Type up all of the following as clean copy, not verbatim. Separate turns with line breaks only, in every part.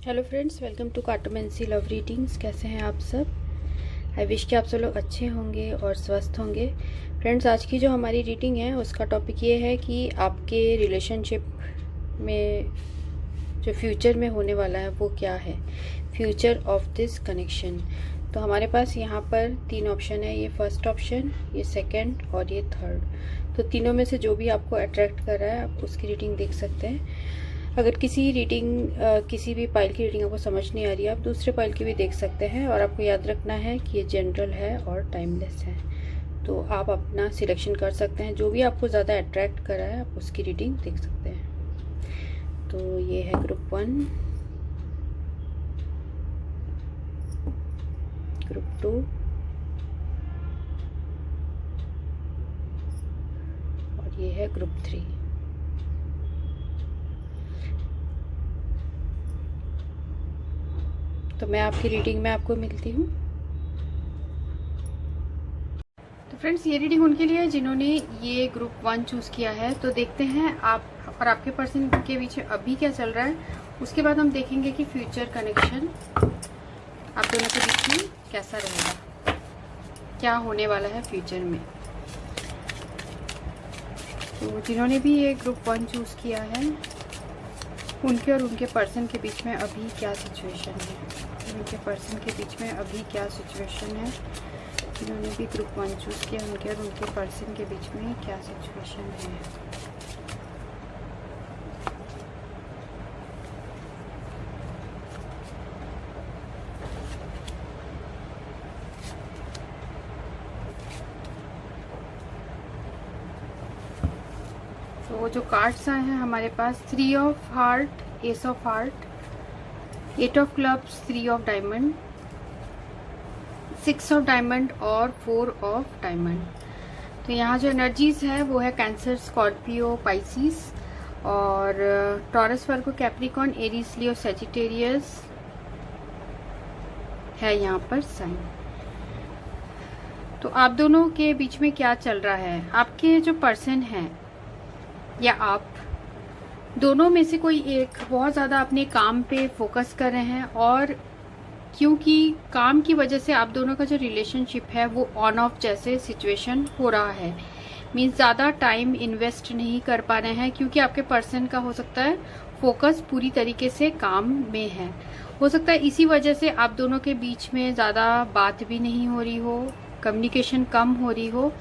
Hello friends, welcome to cartomancy love readings. कैसे हैं आप सब? आई विश कि आप सब लोग अच्छे होंगे और स्वस्थ होंगे। फ्रेंड्स, आज की जो हमारी रीडिंग है उसका टॉपिक ये है कि आपके रिलेशनशिप में जो फ्यूचर में होने वाला है वो क्या है, फ्यूचर ऑफ दिस कनेक्शन। तो हमारे पास यहाँ पर 3 ऑप्शन है, ये फर्स्ट ऑप्शन, ये सेकंड और ये थर्ड। तो तीनों में से जो भी आपको अट्रैक्ट कर रहा है आप उसकी रीडिंग देख सकते हैं। अगर किसी भी पाइल की रीडिंग आपको समझ नहीं आ रही है, आप दूसरे पाइल की भी देख सकते हैं। और आपको याद रखना है कि ये जनरल है और टाइमलेस है, तो आप अपना सिलेक्शन कर सकते हैं। जो भी आपको ज़्यादा अट्रैक्ट कर रहा है आप उसकी रीडिंग देख सकते हैं। तो ये है ग्रुप 1, ग्रुप 2 और ये है ग्रुप 3। तो मैं आपकी रीडिंग में आपको मिलती हूँ। तो फ्रेंड्स, ये रीडिंग उनके लिए है जिन्होंने ये ग्रुप 1 चूज किया है। तो देखते हैं आप और आपके पर्सन के बीच अभी क्या चल रहा है। उसके बाद हम देखेंगे कि फ्यूचर कनेक्शन आप दोनों के बीच में कैसा रहेगा, क्या होने वाला है फ्यूचर में। तो जिन्होंने भी ये ग्रुप 1 चूज किया है उनके और उनके पर्सन के बीच में अभी क्या सिचुएशन है, उनके पर्सन के बीच में अभी क्या सिचुएशन है। जिन्होंने भी ग्रुप 1 चूज किया उनके और उनके पर्सन के बीच में क्या सिचुएशन है। तो जो कार्ड्स आए हैं हमारे पास 3 of heart, S of heart, 8 of clubs, 3 of diamond, 6 of diamond और 4 ऑफ डायमंड। तो यहाँ जो एनर्जीज है वो है कैंसर, स्कॉर्पियो, पाइसिस और टॉरस, वर्गो, कैप्रिकॉर्न, एरीज, लियो, सैजिटेरियस है यहाँ पर साइन। तो आप दोनों के बीच में क्या चल रहा है, आपके जो पर्सन है या आप दोनों में से कोई एक बहुत ज़्यादा अपने काम पे फोकस कर रहे हैं, और क्योंकि काम की वजह से आप दोनों का जो रिलेशनशिप है वो ऑन ऑफ जैसे सिचुएशन हो रहा है। मीन्स ज़्यादा टाइम इन्वेस्ट नहीं कर पा रहे हैं, क्योंकि आपके पर्सन का हो सकता है फोकस पूरी तरीके से काम में है। हो सकता है इसी वजह से आप दोनों के बीच में ज़्यादा बात भी नहीं हो रही हो, कम्युनिकेशन कम हो रही हो,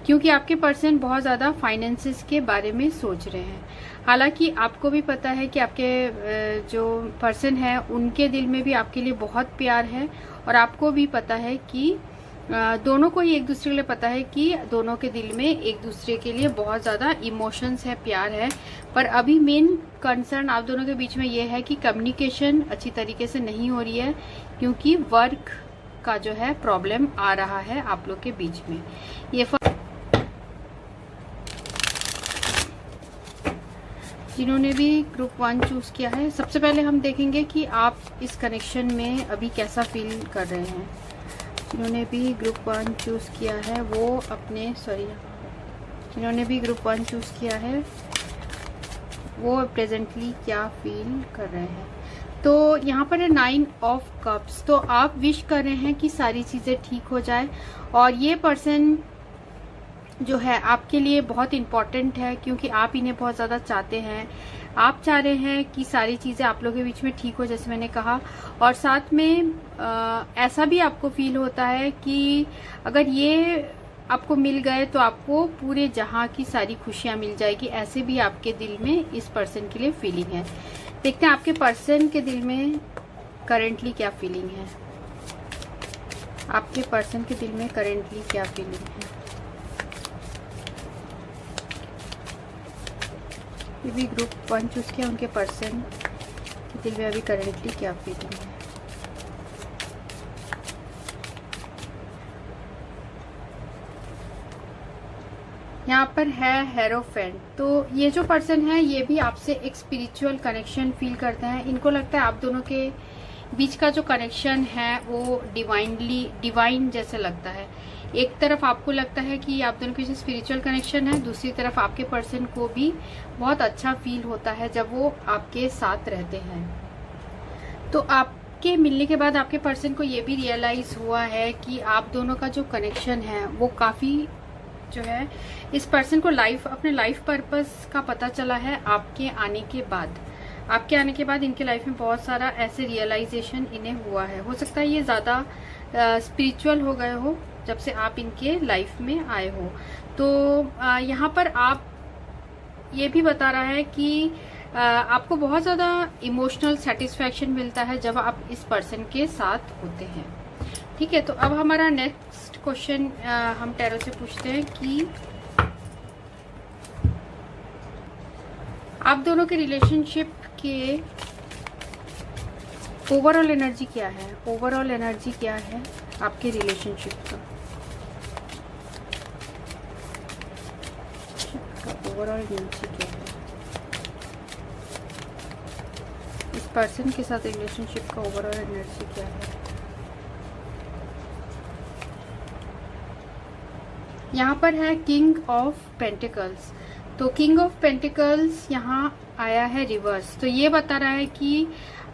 क्योंकि आपके पर्सन बहुत ज़्यादा फाइनेंसेस के बारे में सोच रहे हैं। हालांकि आपको भी पता है कि आपके जो पर्सन है उनके दिल में भी आपके लिए बहुत प्यार है, और आपको भी पता है कि दोनों को ही एक दूसरे के लिए पता है कि दोनों के दिल में एक दूसरे के लिए बहुत ज़्यादा इमोशंस है, प्यार है। पर अभी मेन कंसर्न आप दोनों के बीच में ये है कि कम्युनिकेशन अच्छी तरीके से नहीं हो रही है, क्योंकि वर्क का जो है प्रॉब्लम आ रहा है आप लोग के बीच में। ये जिन्होंने भी ग्रुप 1 चूज किया है, सबसे पहले हम देखेंगे कि आप इस कनेक्शन में अभी कैसा फील कर रहे हैं। जिन्होंने भी ग्रुप 1 चूज किया है वो जिन्होंने भी ग्रुप 1 चूज किया है वो प्रेजेंटली क्या फील कर रहे हैं। तो यहाँ पर है 9 ऑफ कप्स। तो आप विश कर रहे हैं कि सारी चीजें ठीक हो जाए, और ये पर्सन जो है आपके लिए बहुत इम्पोर्टेंट है, क्योंकि आप इन्हें बहुत ज़्यादा चाहते हैं। आप चाह रहे हैं कि सारी चीज़ें आप लोगों के बीच में ठीक हो, जैसे मैंने कहा। और साथ में ऐसा भी आपको फील होता है कि अगर ये आपको मिल गए तो आपको पूरे जहां की सारी खुशियां मिल जाएगी, ऐसे भी आपके दिल में इस पर्सन के लिए फीलिंग है। देखते हैं आपके पर्सन के दिल में करेंटली क्या फीलिंग है। आपके पर्सन के दिल में करेंटली क्या फीलिंग है। ये भी ग्रुप 1 चूज किया, उनके पर्सन के दिल में अभी करेंटली क्या फीलिंग है। यहाँ पर है हेरोफेंट। तो ये जो पर्सन है ये भी आपसे एक स्पिरिचुअल कनेक्शन फील करते हैं। इनको लगता है आप दोनों के बीच का जो कनेक्शन है वो डिवाइन जैसे लगता है। एक तरफ आपको लगता है कि आप दोनों के जो स्पिरिचुअल कनेक्शन है, दूसरी तरफ आपके पर्सन को भी बहुत अच्छा फील होता है जब वो आपके साथ रहते हैं। तो आपके मिलने के बाद आपके पर्सन को ये भी रियलाइज हुआ है कि आप दोनों का जो कनेक्शन है वो काफी जो है, इस पर्सन को अपने लाइफ पर्पस का पता चला है आपके आने के बाद। आपके आने के बाद इनके लाइफ में बहुत सारा ऐसे रियलाइजेशन इन्हें हुआ है। हो सकता है ये ज्यादा स्पिरिचुअल हो गए हो जब से आप इनके लाइफ में आए हो। तो यहाँ पर आप ये भी बता रहा है कि आपको बहुत ज्यादा इमोशनल सेटिस्फैक्शन मिलता है जब आप इस पर्सन के साथ होते हैं। ठीक है, तो अब हमारा नेक्स्ट क्वेश्चन हम टैरो से पूछते हैं कि आप दोनों के रिलेशनशिप के ओवरऑल एनर्जी क्या है। ओवरऑल एनर्जी क्या है आपके रिलेशनशिप का। ओवरऑल एनर्जी क्या है इस पर्सन के साथ, रिलेशनशिप का ओवरऑल एनर्जी क्या है। यहाँ पर है किंग ऑफ पेंटिकल्स। तो किंग ऑफ पेंटिकल्स यहाँ आया है रिवर्स। तो ये बता रहा है कि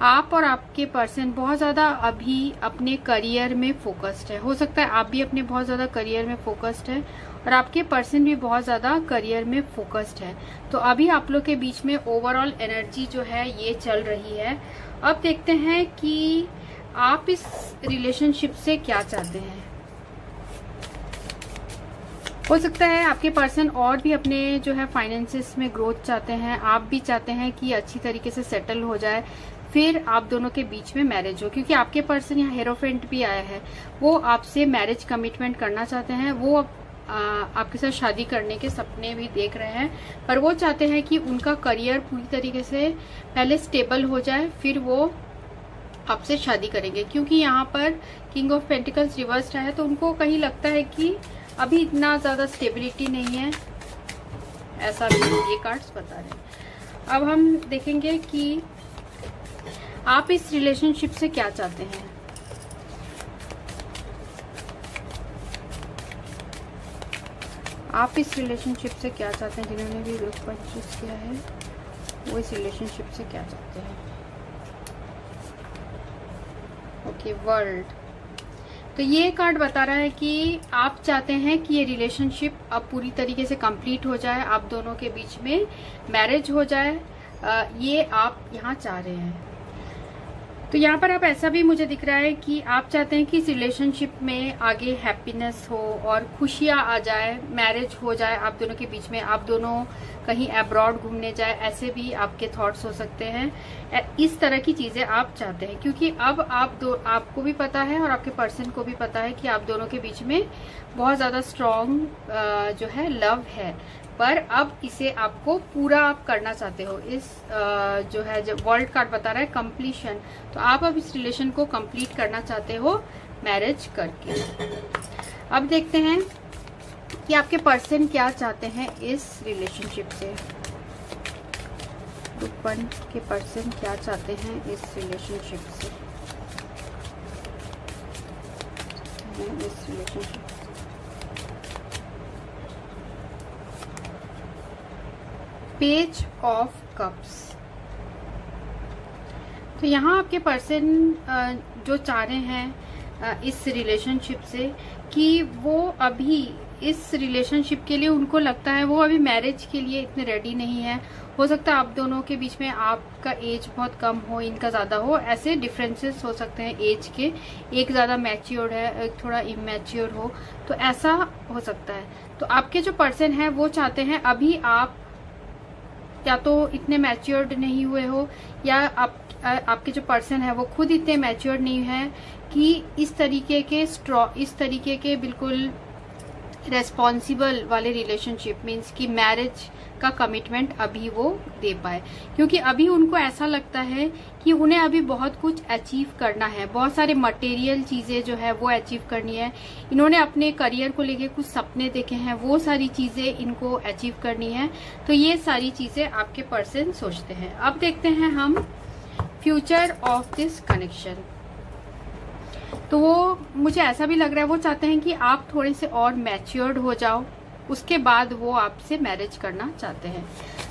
आप और आपके पर्सन बहुत ज्यादा अभी अपने करियर में फोकस्ड है। हो सकता है आप भी अपने बहुत ज्यादा करियर में फोकस्ड है और आपके पर्सन भी बहुत ज्यादा करियर में फोकस्ड है। तो अभी आप लोग के बीच में ओवरऑल एनर्जी जो है ये चल रही है। अब देखते हैं कि आप इस रिलेशनशिप से क्या चाहते हैं। हो सकता है आपके पर्सन और भी अपने जो है फाइनेंसेस में ग्रोथ चाहते हैं। आप भी चाहते हैं कि अच्छी तरीके से सेटल हो जाए, फिर आप दोनों के बीच में मैरिज हो। क्योंकि आपके पर्सन यहाँ हेरोफेंट भी आया है, वो आपसे मैरिज कमिटमेंट करना चाहते हैं। वो आपके साथ शादी करने के सपने भी देख रहे हैं, पर वो चाहते हैं कि उनका करियर पूरी तरीके से पहले स्टेबल हो जाए, फिर वो आपसे शादी करेंगे। क्योंकि यहाँ पर किंग ऑफ पेंटिकल्स रिवर्स्ड है, तो उनको कहीं लगता है कि अभी इतना ज्यादा स्टेबिलिटी नहीं है, ऐसा भी ये कार्ड्स बता रहे हैं। अब हम देखेंगे कि आप इस रिलेशनशिप से क्या चाहते हैं। आप इस रिलेशनशिप से क्या चाहते हैं। जिन्होंने भी ग्रुप परचेज किया है वो इस रिलेशनशिप से क्या चाहते हैं। Okay, world. तो ये कार्ड बता रहा है कि आप चाहते हैं कि ये रिलेशनशिप अब पूरी तरीके से कंप्लीट हो जाए, आप दोनों के बीच में मैरिज हो जाए, ये आप यहाँ चाह रहे हैं। तो यहाँ पर आप ऐसा भी मुझे दिख रहा है कि आप चाहते हैं कि इस रिलेशनशिप में आगे हैप्पीनेस हो और खुशियाँ आ जाए, मैरिज हो जाए आप दोनों के बीच में, आप दोनों कहीं अब्रॉड घूमने जाए, ऐसे भी आपके थॉट्स हो सकते हैं। इस तरह की चीजें आप चाहते हैं क्योंकि अब आपको भी पता है और आपके पर्सन को भी पता है कि आप दोनों के बीच में बहुत ज्यादा स्ट्रॉन्ग जो है लव है, पर अब इसे आपको पूरा आप करना चाहते हो। इस जो है जब वर्ल्ड कार्ड बता रहा है कंप्लीशन, तो आप अब इस रिलेशन को कंप्लीट करना चाहते हो मैरिज करके। अब देखते हैं कि आपके पर्सन क्या चाहते हैं इस रिलेशनशिप से। ग्रुप 1 के पर्सन क्या चाहते हैं इस रिलेशनशिप से। Page of cups. तो यहाँ आपके पर्सन जो चाह रहे हैं इस रिलेशनशिप से कि वो अभी इस रिलेशनशिप के लिए, उनको लगता है वो अभी मैरिज के लिए इतने रेडी नहीं है। हो सकता है आप दोनों के बीच में आपका एज बहुत कम हो, इनका ज्यादा हो, ऐसे डिफरेंसेस हो सकते हैं एज के। एक ज्यादा मैच्योर्ड है, एक थोड़ा इमैच्योर हो, तो ऐसा हो सकता है। तो आपके जो पर्सन है वो चाहते हैं अभी आप या तो इतने मैच्योर्ड नहीं हुए हो, या आपके जो पर्सन है वो खुद इतने मैच्योर्ड नहीं है कि इस तरीके के बिल्कुल रेस्पॉन्सिबल वाले रिलेशनशिप मीन्स कि मैरिज का कमिटमेंट अभी वो दे पाए। क्योंकि अभी उनको ऐसा लगता है कि उन्हें अभी बहुत कुछ अचीव करना है, बहुत सारे मटेरियल चीजें जो है वो अचीव करनी है। इन्होंने अपने करियर को लेके कुछ सपने देखे हैं, वो सारी चीजें इनको अचीव करनी है। तो ये सारी चीजें आपके पर्सन सोचते हैं। अब देखते हैं हम फ्यूचर ऑफ दिस कनेक्शन। तो वो मुझे ऐसा भी लग रहा है वो चाहते हैं कि आप थोड़े से और मैच्योर्ड हो जाओ, उसके बाद वो आपसे मैरिज करना चाहते हैं।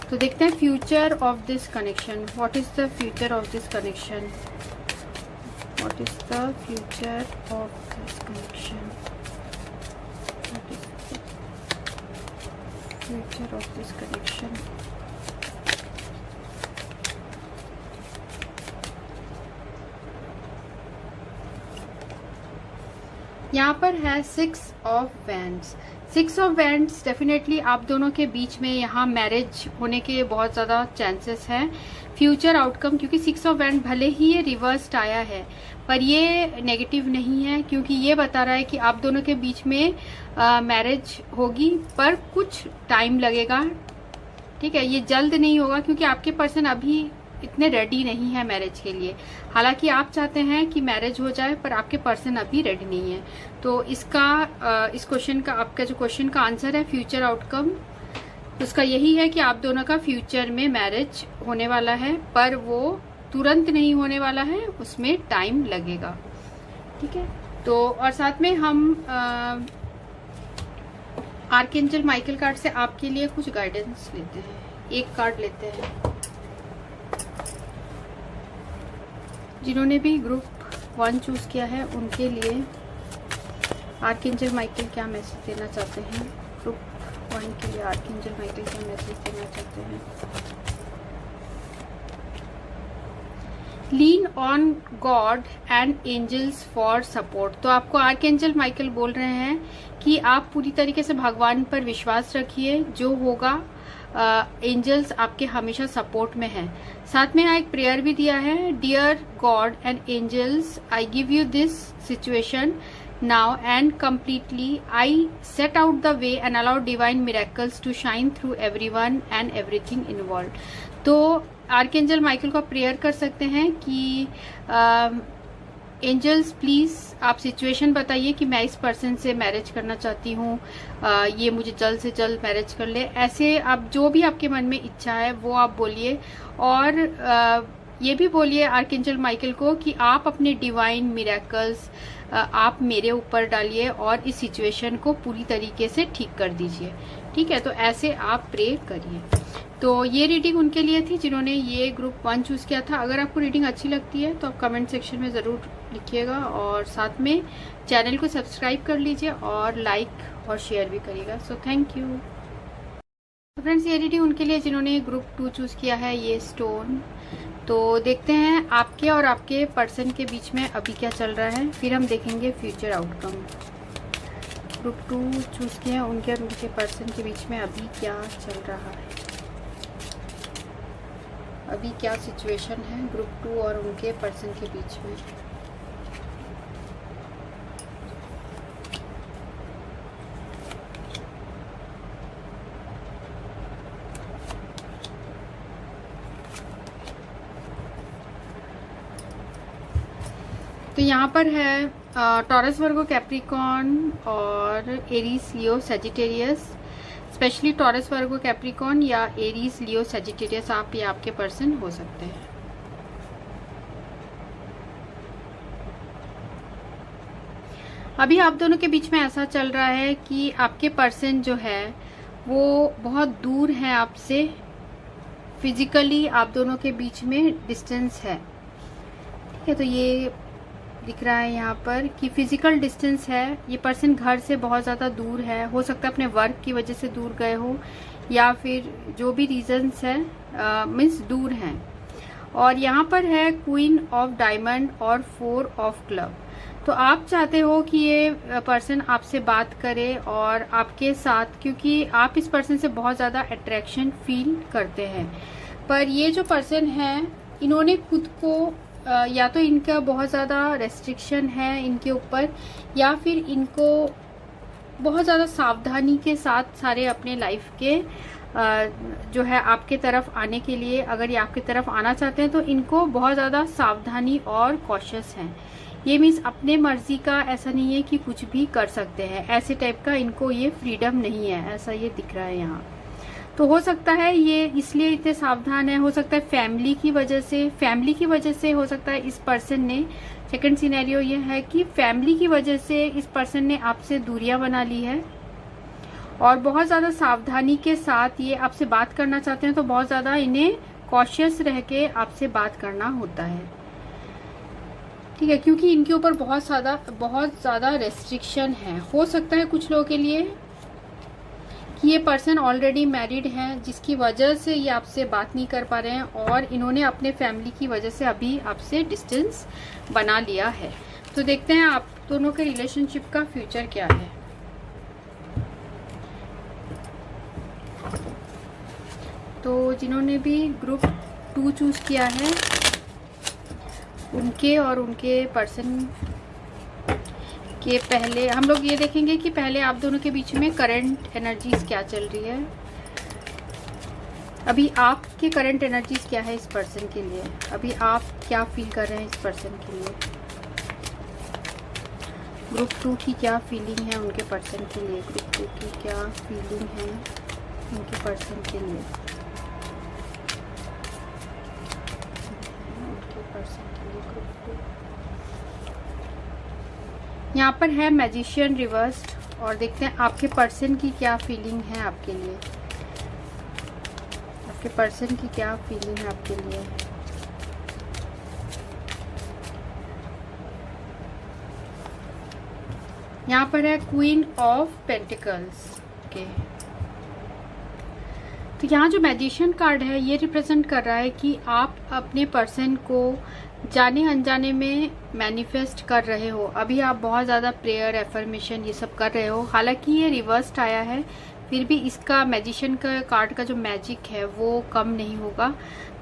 तो देखते हैं future of this connection. What is the future of this connection. What is the future of this connection? What is the future of this connection? यहाँ पर है 6 of wands. 6 of wands definitely आप दोनों के बीच में यहाँ मैरिज होने के बहुत ज़्यादा चांसेस हैं। फ्यूचर आउटकम, क्योंकि 6 ऑफ वैंड भले ही ये रिवर्स्ड आया है पर ये नेगेटिव नहीं है, क्योंकि ये बता रहा है कि आप दोनों के बीच में मैरिज होगी पर कुछ टाइम लगेगा। ठीक है, ये जल्द नहीं होगा क्योंकि आपके पर्सन अभी इतने रेडी नहीं है मैरिज के लिए। हालांकि आप चाहते हैं कि मैरिज हो जाए पर आपके पर्सन अभी रेडी नहीं है। तो इसका इस क्वेश्चन का, आपका जो क्वेश्चन का आंसर है फ्यूचर आउटकम, उसका यही है कि आप दोनों का फ्यूचर में मैरिज होने वाला है पर वो तुरंत नहीं होने वाला है, उसमें टाइम लगेगा। ठीक है, तो और साथ में हम आर्कएंजल माइकल कार्ड से आपके लिए कुछ गाइडेंस लेते हैं। एक कार्ड लेते हैं। जिन्होंने भी ग्रुप 1 चूज किया है उनके लिए आर्कएंजल माइकल क्या मैसेज देना चाहते हैं? ग्रुप 1 के लिए आर्कएंजल माइकल क्या मैसेज देना चाहते हैं? Lean on God and angels for support. तो आपको आर्कएंजल माइकल बोल रहे हैं कि आप पूरी तरीके से भगवान पर विश्वास रखिए, जो होगा एंजल्स आपके हमेशा सपोर्ट में हैं। साथ में यहाँ एक प्रेयर भी दिया है, dear God and angels, I give you this situation now and completely I set out the way and allow divine miracles to shine through everyone and everything involved. तो आर्कएंजल माइकल को prayer कर सकते हैं कि angels please आप situation बताइए कि मैं इस पर्सन से मैरिज करना चाहती हूँ, ये मुझे जल्द से जल्द मैरिज कर ले। ऐसे आप जो भी आपके मन में इच्छा है वो आप बोलिए, और ये भी बोलिए आर्कएंजल माइकल को कि आप अपने डिवाइन मिरेकल्स आप मेरे ऊपर डालिए और इस सिचुएशन को पूरी तरीके से ठीक कर दीजिए। ठीक है, तो ऐसे आप प्रे करिए। तो ये रीडिंग उनके लिए थी जिन्होंने ये ग्रुप 1 चूज किया था। अगर आपको रीडिंग अच्छी लगती है तो आप कमेंट सेक्शन में ज़रूर लिखिएगा, और साथ में चैनल को सब्सक्राइब कर लीजिए और लाइक और शेयर भी करिएगा। So thank you. फ्रेंड्स, ये रीडिंग उनके लिए जिन्होंने ग्रुप 2 चूज किया है, ये स्टोन। तो देखते हैं आपके और आपके पर्सन के बीच में अभी क्या चल रहा है, फिर हम देखेंगे फ्यूचर आउटकम। ग्रुप 2 चूज किए हैं, उनके और उनके पर्सन के बीच में अभी क्या चल रहा है, अभी क्या सिचुएशन है ग्रुप 2 और उनके पर्सन के बीच में। तो यहाँ पर है टॉरस, वर्गो, कैप्रिकॉर्न और एरीज, लियो, सेजिटेरियस। स्पेशली टॉरस, वर्गो, कैप्रिकॉर्न या एरीज, लियो, सेजिटेरियस आप या आपके पर्सन हो सकते हैं। अभी आप दोनों के बीच में ऐसा चल रहा है कि आपके पर्सन जो है वो बहुत दूर है आपसे, फिजिकली आप दोनों के बीच में डिस्टेंस है। ठीक है, तो ये दिख रहा है यहाँ पर कि फिजिकल डिस्टेंस है। ये पर्सन घर से बहुत ज़्यादा दूर है, हो सकता है अपने वर्क की वजह से दूर गए हो या फिर जो भी रीजंस है मीन्स दूर हैं। और यहाँ पर है क्वीन ऑफ डायमंड और 4 ऑफ क्लब। तो आप चाहते हो कि ये पर्सन आपसे बात करे और आपके साथ, क्योंकि आप इस पर्सन से बहुत ज़्यादा अट्रैक्शन फील करते हैं। पर ये जो पर्सन है इन्होंने खुद को या तो इनका बहुत ज़्यादा रेस्ट्रिक्शन है इनके ऊपर, या फिर इनको बहुत ज़्यादा सावधानी के साथ सारे अपने लाइफ के जो है आपके तरफ आने के लिए, अगर ये आपकी तरफ आना चाहते हैं तो इनको बहुत ज़्यादा सावधानी और कॉशियस हैं। ये मीन्स अपने मर्जी का ऐसा नहीं है कि कुछ भी कर सकते हैं, ऐसे टाइप का इनको ये फ्रीडम नहीं है, ऐसा ये दिख रहा है यहाँ। तो हो सकता है ये इसलिए इतने सावधान है, हो सकता है फैमिली की वजह से हो सकता है इस पर्सन ने, सेकंड सिनेरियो ये है कि फैमिली की वजह से इस पर्सन ने आपसे दूरियां बना ली है और बहुत ज़्यादा सावधानी के साथ ये आपसे बात करना चाहते हैं। तो बहुत ज़्यादा इन्हें कॉशियस रह के आपसे बात करना होता है। ठीक है, क्योंकि इनके ऊपर बहुत ज़्यादा रेस्ट्रिक्शन है। हो सकता है कुछ लोगों के लिए कि ये पर्सन ऑलरेडी मैरिड हैं, जिसकी वजह से ये आपसे बात नहीं कर पा रहे हैं और इन्होंने अपने फैमिली की वजह से अभी आपसे डिस्टेंस बना लिया है। तो देखते हैं आप दोनों के रिलेशनशिप का फ्यूचर क्या है। तो जिन्होंने भी ग्रुप 2 चूज किया है, उनके और उनके पर्सन के पहले हम लोग ये देखेंगे कि पहले आप दोनों के बीच में करंट एनर्जीज क्या चल रही है। अभी आपके करंट एनर्जीज क्या है इस पर्सन के लिए, अभी आप क्या फील कर रहे हैं इस पर्सन के लिए। ग्रुप 2 की क्या फीलिंग है उनके पर्सन के लिए, ग्रुप 2 की क्या फीलिंग है उनके पर्सन के लिए, उनके पर्सन के लिए ग्रुप 2। यहाँ पर है मैजिशियन रिवर्स्ड और देखते हैं आपके पर्सन की क्या फीलिंग है आपके लिए, आपके पर्सन की क्या फीलिंग है आपके लिए। यहाँ पर है क्वीन ऑफ पेंटिकल्स के। तो यहाँ जो मैजिशियन कार्ड है ये रिप्रेजेंट कर रहा है कि आप अपने पर्सन को जाने अनजाने में मैनिफेस्ट कर रहे हो। अभी आप बहुत ज़्यादा प्रेयर एफर्मेशन ये सब कर रहे हो, हालांकि ये रिवर्स्ड आया है, फिर भी इसका मैजिशियन का कार्ड का जो मैजिक है वो कम नहीं होगा।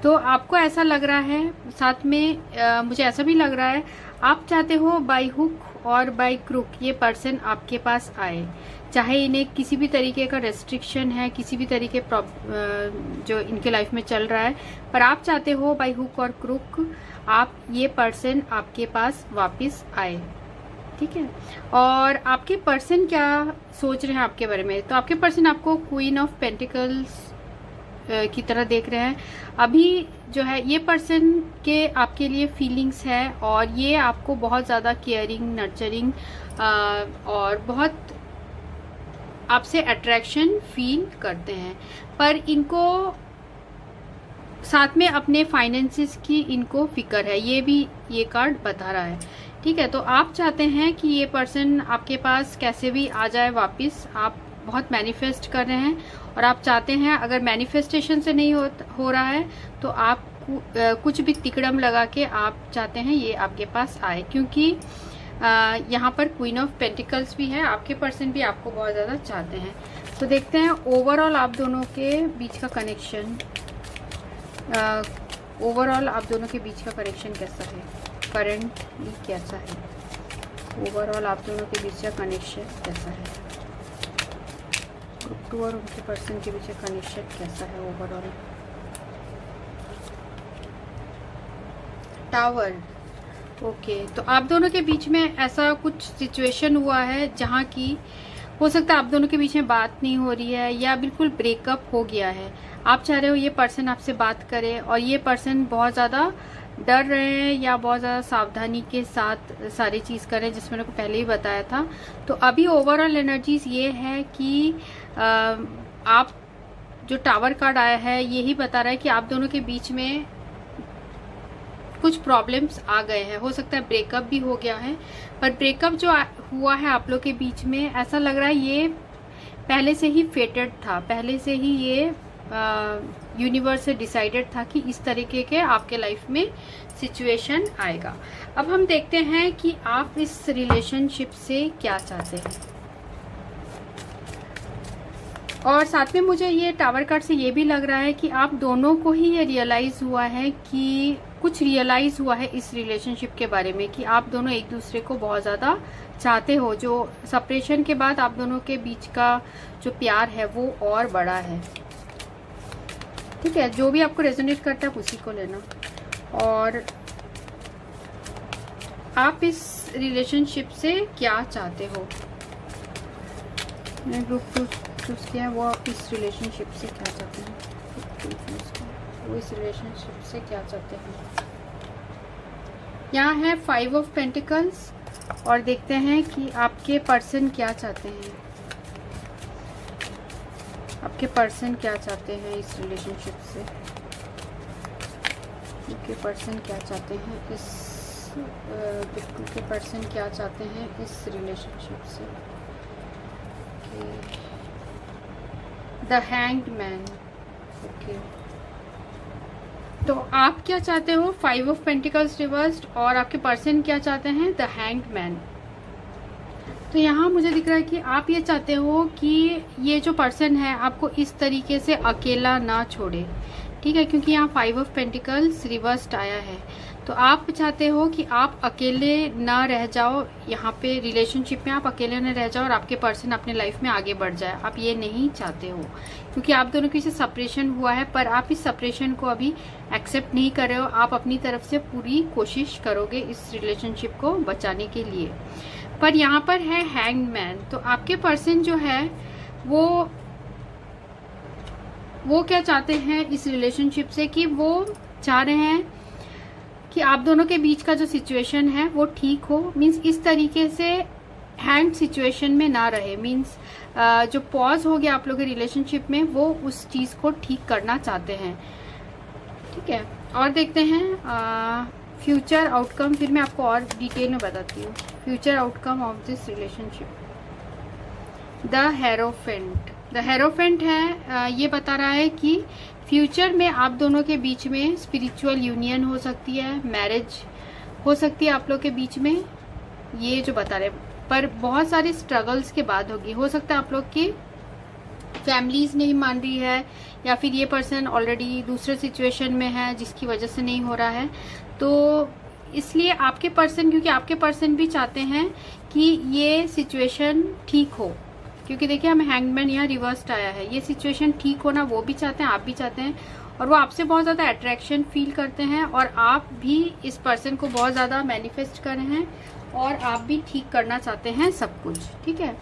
तो आपको ऐसा लग रहा है, साथ में मुझे ऐसा भी लग रहा है आप चाहते हो बाय हुक और बाय क्रुक ये पर्सन आपके पास आए, चाहे इन्हें किसी भी तरीके का रेस्ट्रिक्शन है, किसी भी तरीके जो इनके लाइफ में चल रहा है, पर आप चाहते हो बाय हुक और क्रुक आप ये पर्सन आपके पास वापस आए। ठीक है, और आपके पर्सन क्या सोच रहे हैं आपके बारे में। तो आपके पर्सन आपको क्वीन ऑफ पेंटिकल्स की तरह देख रहे हैं। अभी जो है ये पर्सन के आपके लिए फीलिंग्स है और ये आपको बहुत ज़्यादा केयरिंग, नर्चरिंग और बहुत आपसे अट्रैक्शन फील करते हैं, पर इनको साथ में अपने फाइनेंसेस की इनको फिक्र है, ये भी ये कार्ड बता रहा है। ठीक है, तो आप चाहते हैं कि ये पर्सन आपके पास कैसे भी आ जाए वापस, आप बहुत मैनिफेस्ट कर रहे हैं और आप चाहते हैं अगर मैनिफेस्टेशन से नहीं हो रहा है तो आप कुछ भी तिकड़म लगा के आप चाहते हैं ये आपके पास आए, क्योंकि यहाँ पर क्वीन ऑफ पेंटिकल्स भी है, आपके पर्सन भी आपको बहुत ज़्यादा चाहते हैं। तो देखते हैं ओवरऑल आप दोनों के बीच का कनेक्शन, ओवरऑल आप दोनों के बीच का कनेक्शन कैसा है, करंटली कैसा है, ओवरऑल आप दोनों के बीच का कनेक्शन कैसा है, ग्रुप 2 और उनके पर्सन के बीच का कनेक्शन कैसा है ओवरऑल। टावर, ओके, तो आप दोनों के बीच में ऐसा कुछ सिचुएशन हुआ है जहाँ की हो सकता है आप दोनों के बीच में बात नहीं हो रही है या बिल्कुल ब्रेकअप हो गया है। आप चाह रहे हो ये पर्सन आपसे बात करे और ये पर्सन बहुत ज़्यादा डर रहे हैं या बहुत ज़्यादा सावधानी के साथ सारी चीज़ करें, जिसमें मैंने को पहले ही बताया था। तो अभी ओवरऑल एनर्जीज ये है कि आप जो टावर कार्ड आया है यही बता रहा है कि आप दोनों के बीच में कुछ प्रॉब्लम्स आ गए हैं, हो सकता है ब्रेकअप भी हो गया है, पर ब्रेकअप जो हुआ है आप लोग के बीच में ऐसा लग रहा है ये पहले से ही फेटेड था, पहले से ही ये यूनिवर्स से डिसाइडेड था कि इस तरीके के आपके लाइफ में सिचुएशन आएगा। अब हम देखते हैं कि आप इस रिलेशनशिप से क्या चाहते हैं। और साथ में मुझे ये टावर कार्ड से ये भी लग रहा है कि आप दोनों को ही ये रियलाइज हुआ है कि कुछ रियलाइज हुआ है इस रिलेशनशिप के बारे में कि आप दोनों एक दूसरे को बहुत ज़्यादा चाहते हो। जो सेपरेशन के बाद आप दोनों के बीच का जो प्यार है वो और बड़ा है। ठीक है, जो भी आपको रेजोनेट करता है उसी को लेना। और आप इस रिलेशनशिप से क्या चाहते हो, मैंने ग्रुप 2 चूज किया है, वो आप इस रिलेशनशिप से क्या चाहते हैं, वो इस रिलेशनशिप से क्या चाहते हैं। यहाँ है 5 ऑफ पेंटिकल्स और देखते हैं कि आपके पर्सन क्या चाहते हैं, आपके पर्सन क्या चाहते हैं इस रिलेशनशिप से, आपके पर्सन क्या चाहते हैं इस ग्रुप 2 के पर्सन क्या चाहते हैं इस रिलेशनशिप से। The hanged man. ओके, तो आप क्या चाहते हो, 5 ऑफ पेंटिकल्स रिवर्स्ड, और आपके पर्सन क्या चाहते हैं, द हैंग्ड मैन। तो यहाँ मुझे दिख रहा है कि आप ये चाहते हो कि ये जो पर्सन है आपको इस तरीके से अकेला ना छोड़े, ठीक है, क्योंकि यहाँ 5 ऑफ पेंटिकल्स रिवर्स्ड आया है। तो आप चाहते हो कि आप अकेले ना रह जाओ, यहाँ पे रिलेशनशिप में आप अकेले ना रह जाओ और आपके पर्सन अपने लाइफ में आगे बढ़ जाए। आप ये नहीं चाहते हो, क्योंकि आप दोनों के से सेपरेशन हुआ है, पर आप इस सेपरेशन को अभी एक्सेप्ट नहीं कर रहे हो। आप अपनी तरफ से पूरी कोशिश करोगे इस रिलेशनशिप को बचाने के लिए। पर यहाँ पर है हैंग्ड मैन। तो आपके पर्सन जो है वो क्या चाहते हैं इस रिलेशनशिप से, कि वो चाह रहे हैं कि आप दोनों के बीच का जो सिचुएशन है वो ठीक हो। मीन्स इस तरीके से हैंग सिचुएशन में ना रहे। मीन्स जो पॉज हो गया आप लोगों के रिलेशनशिप में, वो उस चीज को ठीक करना चाहते हैं, ठीक है। और देखते हैं फ्यूचर आउटकम, फिर मैं आपको और डिटेल में बताती हूँ future outcome of this relationship. The hierophant. The hierophant है, ये बता रहा है कि फ्यूचर में आप दोनों के बीच में स्पिरिचुअल यूनियन हो सकती है, मैरिज हो सकती है आप लोग के बीच में, ये जो बता रहे, पर बहुत सारे स्ट्रगल्स के बाद होगी। हो सकता है आप लोग की फैमिलीज नहीं मान रही है, या फिर ये पर्सन ऑलरेडी दूसरे सिचुएशन में है जिसकी वजह से नहीं हो रहा है। तो इसलिए आपके पर्सन, क्योंकि आपके पर्सन भी चाहते हैं कि ये सिचुएशन ठीक हो, क्योंकि देखिए हमें हैंगमैन यहाँ रिवर्स्ड आया है, ये सिचुएशन ठीक होना वो भी चाहते हैं, आप भी चाहते हैं, और वो आपसे बहुत ज्यादा अट्रैक्शन फील करते हैं, और आप भी इस पर्सन को बहुत ज्यादा मैनिफेस्ट कर रहे हैं, और आप भी ठीक करना चाहते हैं सब कुछ, ठीक है।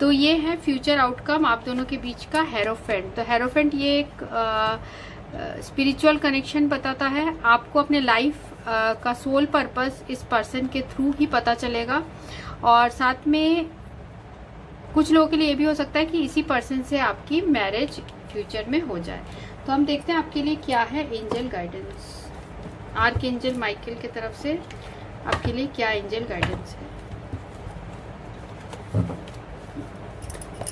तो ये है फ्यूचर आउटकम आप दोनों के बीच का हेरोफेंट। तो हेरोफेंट ये एक स्पिरिचुअल कनेक्शन बताता है। आपको अपने लाइफ का सोल पर्पस इस पर्सन के थ्रू ही पता चलेगा, और साथ में कुछ लोगों के लिए ये भी हो सकता है कि इसी पर्सन से आपकी मैरिज फ्यूचर में हो जाए। तो हम देखते हैं आपके लिए क्या है angel guidance. Arc angel Michael की तरफ से आपके लिए क्या एंजल गाइडेंस है।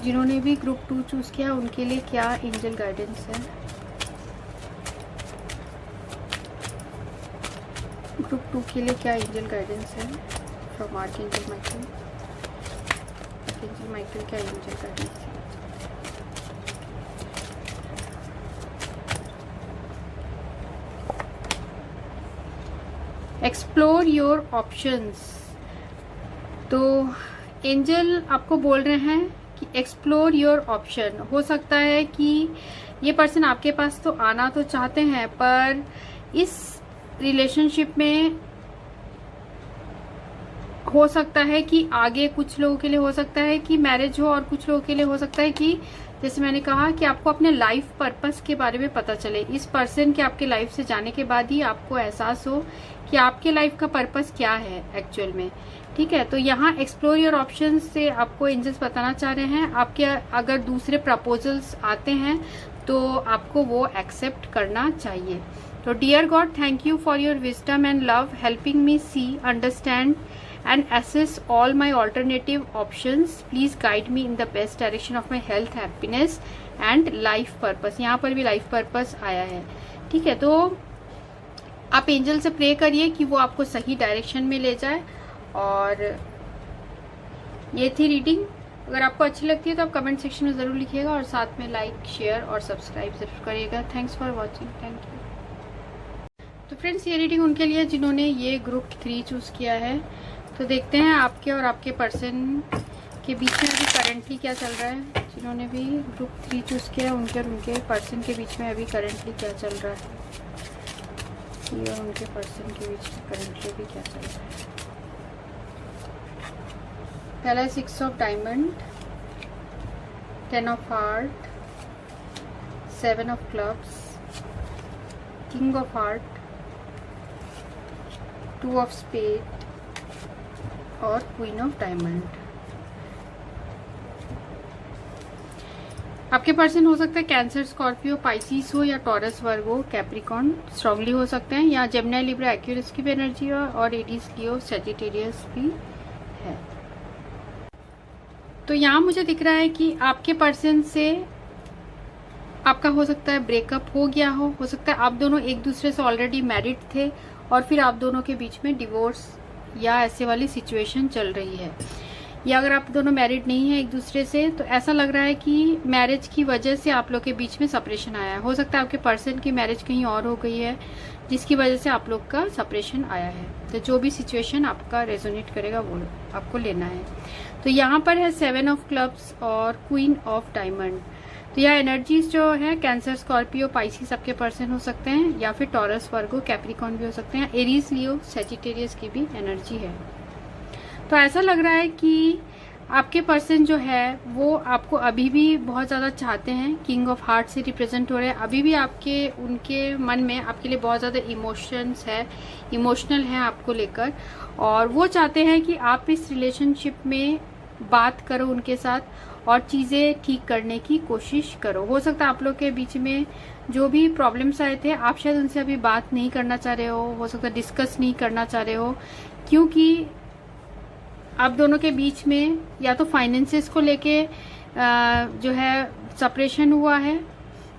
जिन्होंने भी ग्रुप 2 चूज किया उनके लिए क्या एंजल गाइडेंस है। ग्रुप 2 के लिए क्या एंजल गाइडेंस है from arc angel Michael. Angel Michael क्या एंजल गाइडेंस है। Explore your options. तो एंजल आपको बोल रहे हैं कि एक्सप्लोर योर ऑप्शन। हो सकता है कि ये पर्सन आपके पास तो आना तो चाहते हैं, पर इस रिलेशनशिप में हो सकता है कि आगे कुछ लोगों के लिए हो सकता है कि मैरिज हो, और कुछ लोगों के लिए हो सकता है कि जैसे मैंने कहा कि आपको अपने लाइफ पर्पस के बारे में पता चले। इस पर्सन के आपके लाइफ से जाने के बाद ही आपको एहसास हो कि आपके लाइफ का पर्पस क्या है एक्चुअल में, ठीक है। तो यहाँ एक्सप्लोर योर ऑप्शंस से आपको एंजल्स बताना चाह रहे हैं, आपके अगर दूसरे प्रपोजल्स आते हैं तो आपको वो एक्सेप्ट करना चाहिए। तो dear God, thank you for your wisdom and love, helping me see, understand and assess all my alternative options. Please guide me in the best direction of my health, happiness and life purpose. यहाँ पर भी life purpose आया है, ठीक है। तो आप angel से प्रे करिए कि वो आपको सही डायरेक्शन में ले जाए। और ये थी रीडिंग। अगर आपको अच्छी लगती है तो आप कमेंट सेक्शन में जरूर लिखिएगा, और साथ में लाइक, शेयर और सब्सक्राइब जरूर करिएगा। Thanks for watching, thank you. तो फ्रेंड्स, ये रीडिंग उनके लिए जिन्होंने ये ग्रुप 3 चूज किया है। तो देखते हैं आपके और आपके पर्सन के बीच में अभी करंटली क्या चल रहा है। जिन्होंने भी ग्रुप 3 चूज किया है उनके और उनके पर्सन के बीच में अभी करंटली क्या चल रहा है। ये और उनके पर्सन के बीच में करंटली भी क्या चल रहा है। पहला है 6 of diamond, 10 of heart, 7 of clubs, king of heart, 2 of spade और क्वीन ऑफ डायमंड। आपके पर्सन हो सकता है कैंसर, स्कॉर्पियो, पाइसिस हो, या टॉरस, वर्गो, कैप्रिकॉर्न स्ट्रांगली हो सकते हैं, या जेमिनी, लिब्रा, एक्वेरियस की भी एनर्जी हो, और एरीज, लियो, सैजिटेरियस भी है। तो यहाँ मुझे दिख रहा है कि आपके पर्सन से आपका हो सकता है ब्रेकअप हो गया हो सकता है आप दोनों एक दूसरे से ऑलरेडी मैरिड थे और फिर आप दोनों के बीच में डिवोर्स या ऐसे वाली सिचुएशन चल रही है, या अगर आप दोनों मैरिड नहीं है एक दूसरे से तो ऐसा लग रहा है कि मैरिज की वजह से आप लोग के बीच में सेपरेशन आया है। हो सकता है आपके पर्सन की मैरिज कहीं और हो गई है जिसकी वजह से आप लोग का सेपरेशन आया है। तो जो भी सिचुएशन आपका रेजोनेट करेगा वो आपको लेना है। तो यहाँ पर है 7 ऑफ क्लब्स और क्वीन ऑफ डायमंड। तो यह एनर्जीज जो है कैंसर, स्कॉर्पियो, पाइसिस आपके पर्सन हो सकते हैं, या फिर टॉरस, वर्गो, कैप्रिकॉर्न भी हो सकते हैं, एरीज, लियो, सैजिटेरियस की भी एनर्जी है। तो ऐसा लग रहा है कि आपके पर्सन जो है वो आपको अभी भी बहुत ज्यादा चाहते हैं। किंग ऑफ हार्ट से रिप्रेजेंट हो रहे हैं। अभी भी आपके उनके मन में आपके लिए बहुत ज्यादा इमोशंस है, इमोशनल है आपको लेकर, और वो चाहते हैं कि आप इस रिलेशनशिप में बात करो उनके साथ और चीजें ठीक करने की कोशिश करो। हो सकता है आप लोग के बीच में जो भी प्रॉब्लम्स आए थे आप शायद उनसे अभी बात नहीं करना चाह रहे हो सकता है डिस्कस नहीं करना चाह रहे हो, क्योंकि आप दोनों के बीच में या तो फाइनेंसेस को लेके जो है सेपरेशन हुआ है,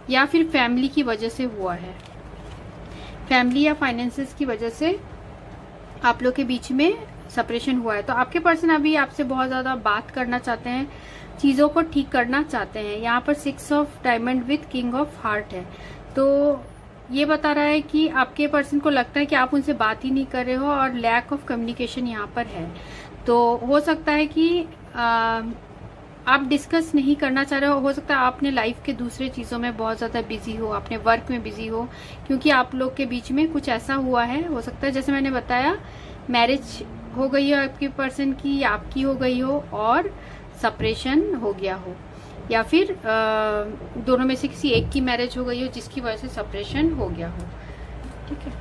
या फिर फैमिली की वजह से हुआ है। फैमिली या फाइनेंसेस की वजह से आप लोग के बीच में सेपरेशन हुआ है। तो आपके पर्सन अभी आपसे बहुत ज्यादा बात करना चाहते हैं, चीजों को ठीक करना चाहते हैं। यहाँ पर 6 of diamond with king of heart है। तो ये बता रहा है कि आपके पर्सन को लगता है कि आप उनसे बात ही नहीं कर रहे हो और लैक ऑफ कम्युनिकेशन यहाँ पर है। तो हो सकता है कि आप डिस्कस नहीं करना चाह रहे हो सकता है आपने लाइफ के दूसरे चीजों में बहुत ज्यादा बिजी हो, अपने वर्क में बिजी हो, क्योंकि आप लोग के बीच में कुछ ऐसा हुआ है। हो सकता है जैसे मैंने बताया मैरिज हो गई हो आपके पर्सन की या आपकी हो गई हो और सेपरेशन हो गया हो, या फिर दोनों में से किसी एक की मैरिज हो गई हो जिसकी वजह से सेपरेशन हो गया हो। ठीक है,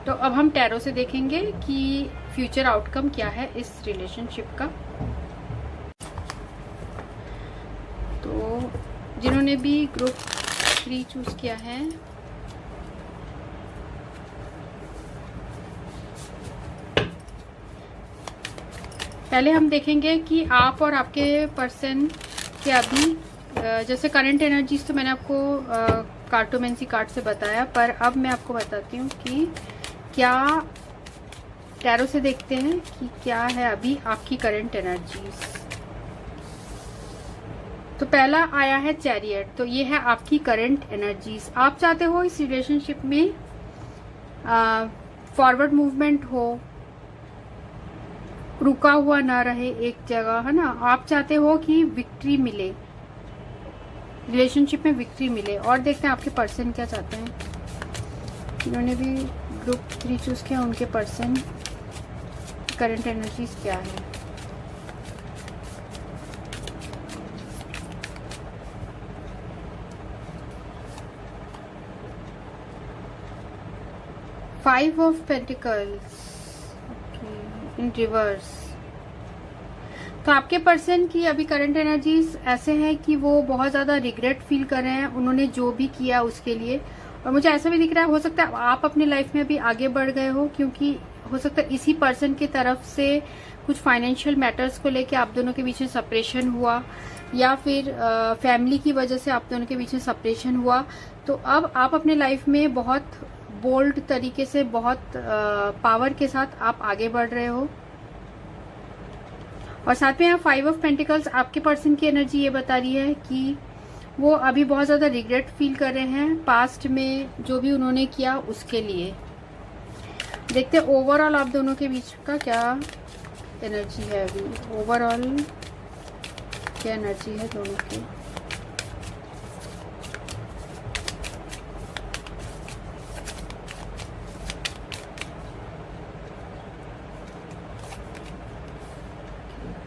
तो अब हम टैरो से देखेंगे कि फ्यूचर आउटकम क्या है इस रिलेशनशिप का। तो जिन्होंने भी ग्रुप 3 चूज किया है, पहले हम देखेंगे कि आप और आपके पर्सन के अभी जैसे करंट एनर्जीज तो मैंने आपको कार्टोमेंसी कार्ड से बताया, पर अब मैं आपको बताती हूँ कि क्या टैरो से देखते हैं कि क्या है अभी आपकी करंट एनर्जीज। तो पहला आया है चैरियट। तो ये है आपकी करंट एनर्जीज। आप चाहते हो इस रिलेशनशिप में फॉरवर्ड मूवमेंट हो, रुका हुआ ना रहे एक जगह, है ना। आप चाहते हो कि विक्ट्री मिले, रिलेशनशिप में विक्ट्री मिले। और देखते हैं आपके पर्सन क्या चाहते हैं। इन्होंने भी ग्रुप 3 चूज किया, उनके पर्सन करंट एनर्जीज क्या है। Five of pentacles in reverse. तो आपके पर्सन की अभी करंट एनर्जीज ऐसे हैं कि वो बहुत ज्यादा रिग्रेट फील कर रहे हैं उन्होंने जो भी किया उसके लिए। और मुझे ऐसा भी दिख रहा है हो सकता है आप अपने लाइफ में अभी आगे बढ़ गए हो, क्योंकि हो सकता है इसी पर्सन की तरफ से कुछ फाइनेंशियल मैटर्स को लेके आप दोनों के बीच में सेपरेशन हुआ, या फिर फैमिली की वजह से आप दोनों के बीच में सेपरेशन हुआ। तो अब आप अपने लाइफ में बहुत बोल्ड तरीके से, बहुत पावर के साथ आप आगे बढ़ रहे हो। और साथ में यहाँ 5 ऑफ पेंटिकल्स आपके पर्सन की एनर्जी ये बता रही है कि वो अभी बहुत ज्यादा रिग्रेट फील कर रहे हैं पास्ट में जो भी उन्होंने किया उसके लिए। देखते हैं ओवरऑल आप दोनों के बीच का क्या एनर्जी है। अभी ओवरऑल क्या एनर्जी है दोनों की।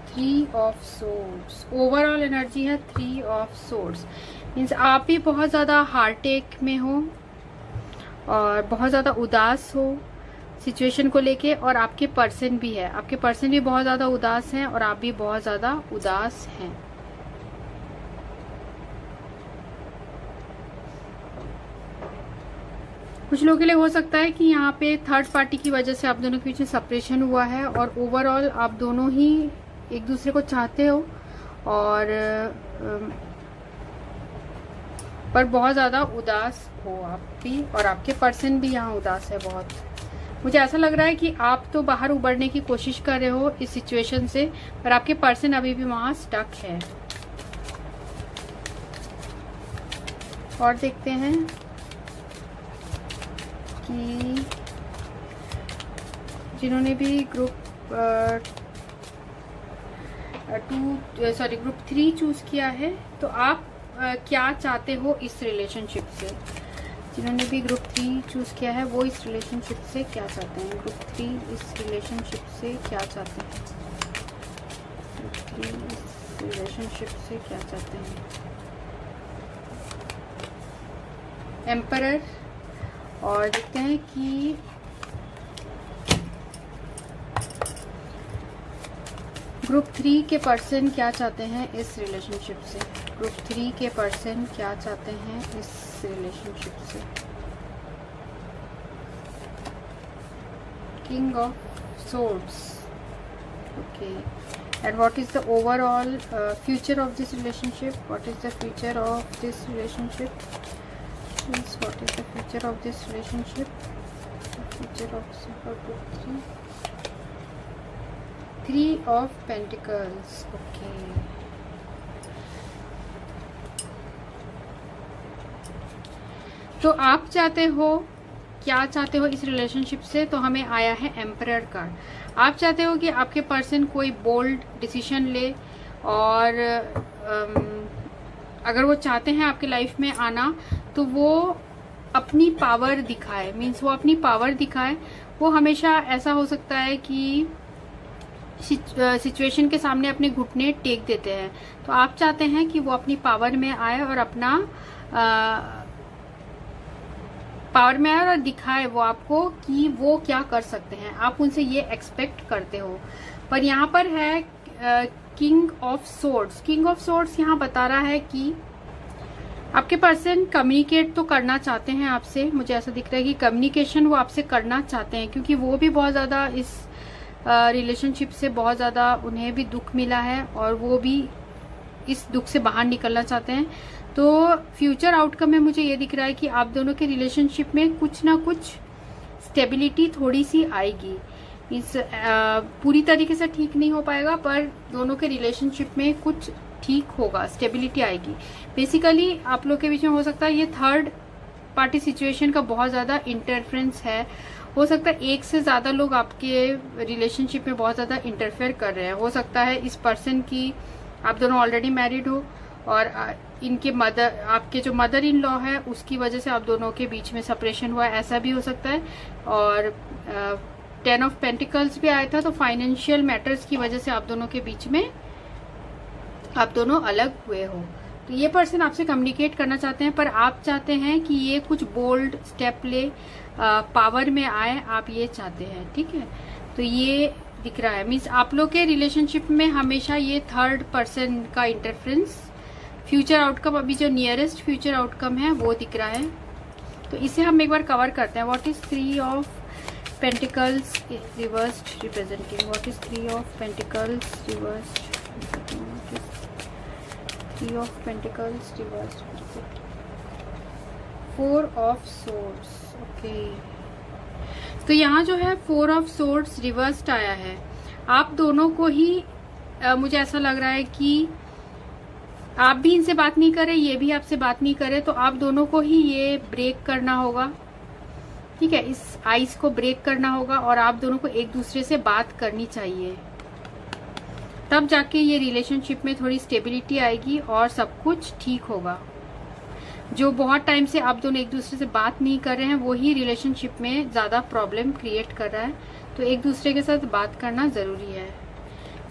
Three of swords overall energy है। 3 ऑफ सोर्ड्स मीन्स आप भी बहुत ज्यादा हार्ट अटैक में हो और बहुत ज्यादा उदास हो सिचुएशन को लेके, और आपके पर्सन भी है, आपके पर्सन भी बहुत ज्यादा उदास हैं और आप भी बहुत ज्यादा उदास हैं। कुछ लोगों के लिए हो सकता है कि यहाँ पे थर्ड पार्टी की वजह से आप दोनों के बीच में सेपरेशन हुआ है और ओवरऑल आप दोनों ही एक दूसरे को चाहते हो और पर बहुत ज़्यादा उदास हो आप भी और आपके पर्सन भी यहाँ उदास है बहुत। मुझे ऐसा लग रहा है कि आप तो बाहर उबरने की कोशिश कर रहे हो इस सिचुएशन से, पर आपके पर्सन अभी भी वहाँ स्टक है। और देखते हैं कि जिन्होंने भी ग्रुप 3 चूज किया है, तो आप क्या चाहते हो इस रिलेशनशिप से। जिन्होंने भी ग्रुप 3 चूज किया है वो इस रिलेशनशिप से क्या चाहते हैं। ग्रुप 3 इस रिलेशनशिप से क्या चाहते हैं। ग्रुप 3 इस रिलेशनशिप से क्या चाहते हैं। एम्परर। और देखते हैं कि ग्रुप 3 के पर्सन क्या चाहते हैं इस रिलेशनशिप से। ग्रुप 3 के पर्सन क्या चाहते हैं इस रिलेशनशिप से। King of swords. Okay, and what is the overall future of this relationship. What is the future of this relationship. What is the future of this relationship? The future of group 3. 3 of Pentacles. Okay. तो आप चाहते हो, क्या चाहते हो इस relationship से, तो हमें आया है एम्परर कार्ड। आप चाहते हो कि आपके पर्सन कोई बोल्ड डिसीजन ले और अगर वो चाहते हैं आपके लाइफ में आना तो वो अपनी पावर दिखाए। मीन्स वो अपनी पावर दिखाए। वो हमेशा ऐसा हो सकता है कि सिचुएशन के सामने अपने घुटने टेक देते हैं, तो आप चाहते हैं कि वो अपनी पावर में आए और अपना पावर में आए और दिखाए वो आपको कि वो क्या कर सकते हैं। आप उनसे ये एक्सपेक्ट करते हो। पर यहाँ पर है king of swords. King of swords यहाँ बता रहा है कि आपके पर्सन कम्युनिकेट तो करना चाहते हैं आपसे। मुझे ऐसा दिख रहा है कि कम्युनिकेशन वो आपसे करना चाहते हैं, क्योंकि वो भी बहुत ज़्यादा इस रिलेशनशिप से बहुत ज़्यादा उन्हें भी दुख मिला है और वो भी इस दुख से बाहर निकलना चाहते हैं। तो फ्यूचर आउटकम में मुझे ये दिख रहा है कि आप दोनों के रिलेशनशिप में कुछ ना कुछ स्टेबिलिटी थोड़ी सी आएगी। इस पूरी तरीके से ठीक नहीं हो पाएगा, पर दोनों के रिलेशनशिप में कुछ ठीक होगा, स्टेबिलिटी आएगी। बेसिकली आप लोग के बीच में हो सकता है ये थर्ड पार्टी सिचुएशन का बहुत ज्यादा इंटरफेरेंस है। हो सकता है एक से ज्यादा लोग आपके रिलेशनशिप में बहुत ज्यादा इंटरफेयर कर रहे हैं। हो सकता है इस पर्सन की, आप दोनों ऑलरेडी मैरिड हो और इनके मदर, आपके जो मदर इन लॉ है उसकी वजह से आप दोनों के बीच में सेपरेशन हुआ है, ऐसा भी हो सकता है। और 10 ऑफ पेंटिकल्स भी आया था, तो फाइनेंशियल मैटर्स की वजह से आप दोनों के बीच में आप दोनों अलग हुए हो। तो ये पर्सन आपसे कम्युनिकेट करना चाहते हैं, पर आप चाहते हैं कि ये कुछ बोल्ड स्टेप ले, पावर में आए, आप ये चाहते हैं। ठीक है, तो ये दिख रहा है। मीन्स आप लोग के रिलेशनशिप में हमेशा ये थर्ड पर्सन का इंटरफेरेंस। फ्यूचर आउटकम, अभी जो नियरेस्ट फ्यूचर आउटकम है वो दिख रहा है, तो इसे हम एक बार कवर करते हैं। What is 3 of pentacles reversed representing. What is 3 of pentacles reversed. 3 of pentacles reversed. 4 of swords. Okay, तो यहाँ जो है 4 ऑफ सोर्ड्स रिवर्स्ड आया है। आप दोनों को ही मुझे ऐसा लग रहा है कि आप भी इनसे बात नहीं करे, ये भी आपसे बात नहीं करे, तो आप दोनों को ही ये ब्रेक करना होगा। ठीक है, इस आइस को ब्रेक करना होगा और आप दोनों को एक दूसरे से बात करनी चाहिए, तब जाके ये रिलेशनशिप में थोड़ी स्टेबिलिटी आएगी और सब कुछ ठीक होगा। जो बहुत टाइम से आप दोनों एक दूसरे से बात नहीं कर रहे हैं, वो ही रिलेशनशिप में ज्यादा प्रॉब्लम क्रिएट कर रहा है, तो एक दूसरे के साथ बात करना जरूरी है।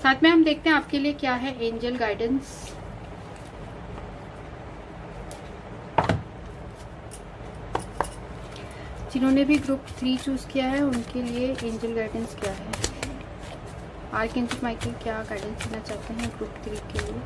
साथ में हम देखते हैं आपके लिए क्या है एंजल गाइडेंस। जिन्होंने भी ग्रुप 3 चूज किया है उनके लिए एंजल गाइडेंस क्या है। आर्कएंजल माइकल क्या गाइडेंस देना चाहते हैं ग्रुप 3 के लिए।